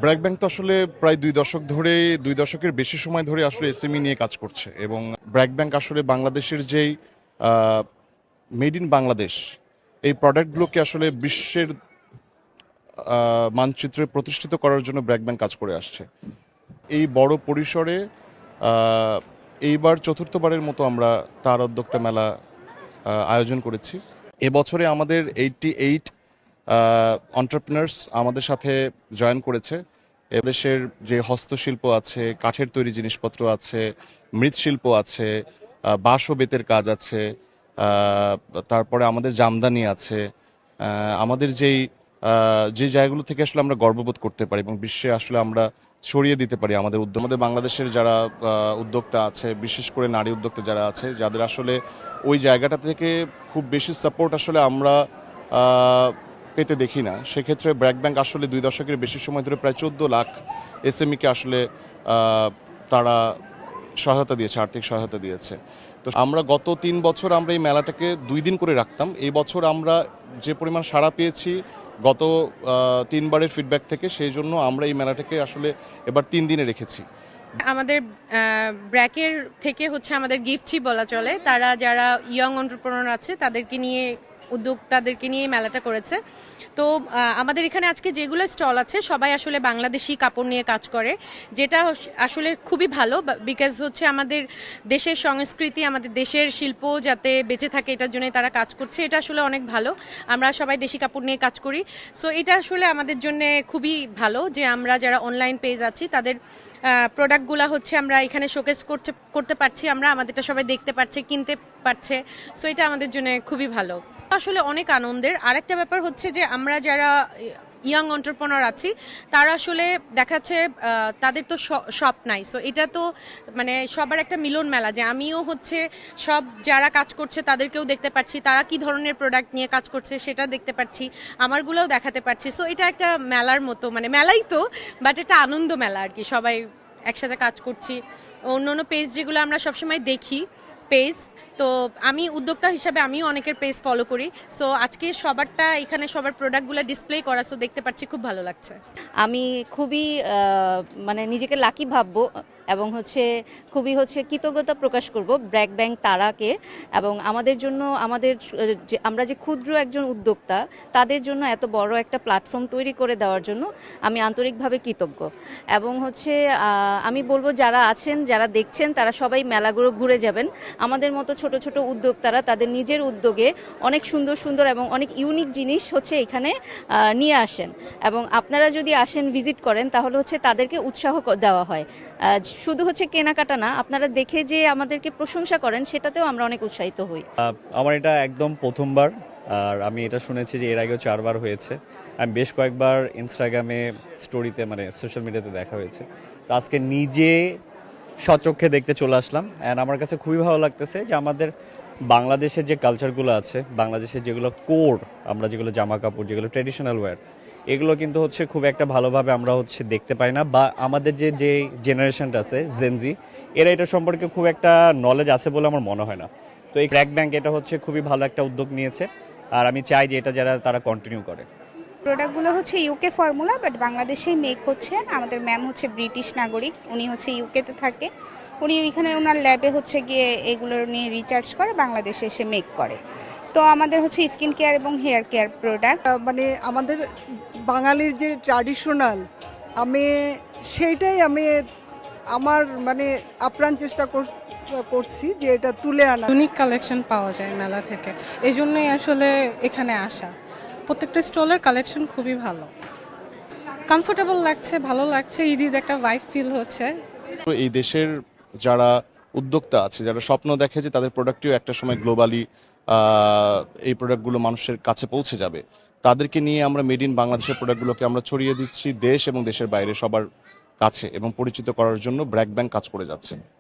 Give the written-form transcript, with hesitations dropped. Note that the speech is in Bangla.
ব্র্যাক ব্যাংক তো আসলে প্রায় ২ দশক ধরে ২ দশকের বেশি সময় ধরে আসলে এসএমই নিয়ে কাজ করছে এবং ব্র্যাক ব্যাংক আসলে বাংলাদেশের যেই মেড ইন বাংলাদেশ এই প্রোডাক্টগুলোকে আসলে বিশ্বের মানচিত্রে প্রতিষ্ঠিত করার জন্য ব্র্যাক ব্যাংক কাজ করে আসছে। এই বড় পরিসরে আহ, এইবার চতুর্থবারের মতো আমরা তার উদ্যোক্তা মেলা আয়োজন করেছি। এবছরে আমাদের 88 এন্টারপ্রেনার্স আমাদের সাথে জয়েন করেছে। এদেশের যে হস্তশিল্প আছে, কাঠের তৈরি জিনিসপত্র আছে, মৃৎশিল্প আছে, বাঁশ ও বেতের কাজ আছে, তারপরে আমাদের জামদানি আছে। আমাদের যে জায়গাগুলো থেকে আসলে আমরা গর্ববোধ করতে পারি এবং বিশ্বে আসলে আমরা ছড়িয়ে দিতে পারি আমাদের উদ্যোগ। আমাদের বাংলাদেশের যারা উদ্যোক্তা আছে, বিশেষ করে নারী উদ্যোক্তা যারা আছে, যাদের আসলে ওই জায়গাটা থেকে খুব বেশি সাপোর্ট আসলে আমরা পেতে দেখি না। সেক্ষেত্রে ব্র্যাক ব্যাংক আসলে ২ দশকের বেশি সময় ধরে প্রায় ১৪ লাখ এসএমইকে আসলে তারা সহায়তা দিয়েছে, আর্থিক সহায়তা দিয়েছে। তো আমরা গত ৩ বছর আমরা এই মেলাটাকে ২ দিন করে রাখতাম। এই বছর আমরা যে পরিমাণ সাড়া পেয়েছি গত ৩ বারের ফিডব্যাক থেকে, সেই জন্য আমরা এই মেলাটাকে আসলে এবার ৩ দিনে রেখেছি। আমাদের ব্র্যাকের থেকে হচ্ছে আমাদের গিফটই বলা চলে। তারা যারা ইয়ং এন্টারপ্রেনার আছে তাদেরকে নিয়ে মেলাটা করেছে। তো আমাদের এখানে আজকে যেগুলো স্টল আছে সবাই আসলে বাংলাদেশি কাপড় নিয়ে কাজ করে, যেটা আসলে খুবই ভালো। বিকজ হচ্ছে আমাদের দেশের সংস্কৃতি, আমাদের দেশের শিল্প যাতে বেঁচে থাকে, এটার জন্য তারা কাজ করছে। এটা আসলে অনেক ভালো। আমরা সবাই দেশি কাপড় নিয়ে কাজ করি। সো এটা আসলে আমাদের জন্য খুবই ভালো যে আমরা যারা অনলাইন পেজ আছি তাদের প্রোডাক্টগুলো হচ্ছে আমরা এখানে শোকেস করতে পারছি, আমরা আমাদেরটা সবাই দেখতে পাচ্ছে, কিনতে পারছে। সো এটা আমাদের জন্য খুবই ভালো, আসলে অনেক আনন্দের। আরেকটা ব্যাপার হচ্ছে যে আমরা যারা ইয়াং এন্টারপ্রেনার আছি তারা আসলে দেখাচ্ছে তাদের তো শপ নাই। সো এটা তো মানে সবার একটা মিলন মেলা, যে আমিও হচ্ছে সব যারা কাজ করছে তাদেরকেও দেখতে পাচ্ছি, তারা কি ধরনের প্রোডাক্ট নিয়ে কাজ করছে সেটা দেখতে পাচ্ছি, আমারগুলোও দেখাতে পারছি। সো এটা একটা মেলার মতো, মানে মেলাই তো, বাট এটা আনন্দ মেলা আর কি, সবাই একসাথে কাজ করছি। অন্য অন্য পেজ যেগুলো আমরা সবসময় দেখি পেজ, তো আমি উদ্যোক্তা হিসাবে আমিও অনেকের পেজ ফলো করি। সো আজকে এখানে সবার প্রোডাক্টগুলো ডিসপ্লে করা, সো দেখতে পাচ্ছি, খুব ভালো লাগছে। আমি খুবই মানে নিজেকে লাকি ভাববো এবং খুবই কৃতজ্ঞতা প্রকাশ করব ব্র্যাক ব্যাংক তারাকে, এবং আমাদের জন্য আমরা যে ক্ষুদ্র একজন উদ্যোক্তা তাদের জন্য এত বড় একটা প্ল্যাটফর্ম তৈরি করে দেওয়ার জন্য আমি আন্তরিকভাবে কৃতজ্ঞ। এবং আমি বলবো যারা আছেন, যারা দেখছেন, তারা সবাই মেলাগুলো ঘুরে যাবেন। আমাদের মতো ছোট ছোট উদ্যোক্তারা তাদের নিজের উদ্যোগে অনেক সুন্দর সুন্দর এবং অনেক ইউনিক জিনিস এখানে নিয়ে আসেন, এবং আপনারা যদি আসেন, ভিজিট করেন, তাহলে তাদেরকে উৎসাহ দেওয়া হয়। শুধু কেনাকাটা না, আপনারা দেখে যে আমাদেরকে প্রশংসা করেন, সেটাতেও আমরা অনেক উৎসাহিত হই। আমার এটা একদম প্রথমবার, আর আমি এটা শুনেছি যে এর আগেও 4 বার হয়েছে। আমি বেশ কয়েকবার ইনস্টাগ্রামে স্টোরিতে, মানে সোশ্যাল মিডিয়াতে দেখা হয়েছে। তো আজকে নিজে স্বচক্ষে দেখতে চলে আসলাম, অ্যান্ড আমার কাছে খুবই ভালো লাগতেছে যে আমাদের বাংলাদেশের যে কালচারগুলো আছে, বাংলাদেশের যেগুলো কোর, আমরা যেগুলো জামা কাপড়, যেগুলো ট্র্যাডিশনাল ওয়্যার, এগুলো কিন্তু খুব একটা ভালোভাবে আমরা দেখতে পাই না, বা আমাদের যে জেনারেশনটা আছে জেনজি, এরা এটা সম্পর্কে খুব একটা নলেজ আছে বলে আমার মনে হয় না। তো এই ব্র্যাক ব্যাংক এটা খুবই ভালো একটা উদ্যোগ নিয়েছে, আর আমি চাই যে এটা তারা কন্টিনিউ করে। প্রোডাক্টগুলো ইউকে ফর্মুলা, বাট বাংলাদেশেই মেক হচ্ছে। আমাদের ম্যাম ব্রিটিশ নাগরিক, উনি ইউকেতে থাকে। উনি এখানে ওনার ল্যাবে গিয়ে এগুলো নিয়ে রিসার্চ করে বাংলাদেশে এসে মেক করে। তো আমাদের স্কিন কেয়ার এবং হেয়ার কেয়ার প্রোডাক্ট, মানে আমাদের বাঙালির যে ট্র্যাডিশনাল, সেইটাই আমি আমার আপ্রাণ চেষ্টা করছি যে এটা তুলে আনা। ইউনিক কালেকশন পাওয়া যায় মেলা থেকে, এই জন্যই আসলে এখানে আসা। প্রত্যেকটা স্টলের কালেকশন খুবই ভালো, কমফোর্টেবল লাগছে, ভালো লাগছে, ঈদের একটা ভাইব ফিল হচ্ছে। এই দেশের যারা উদ্যোক্তা আছে, যারা স্বপ্ন দেখে যে তাদের প্রোডাক্টটিও একটা সময় গ্লোবালি এই প্রোডাক্টগুলো মানুষের কাছে পৌঁছে যাবে, তাদেরকে নিয়ে আমরা মেড ইন বাংলাদেশের প্রোডাক্টগুলোকে আমরা ছড়িয়ে দিচ্ছি দেশ এবং দেশের বাইরে সবার কাছে, এবং পরিচিত করার জন্য ব্র্যাক ব্যাংক কাজ করে যাচ্ছে।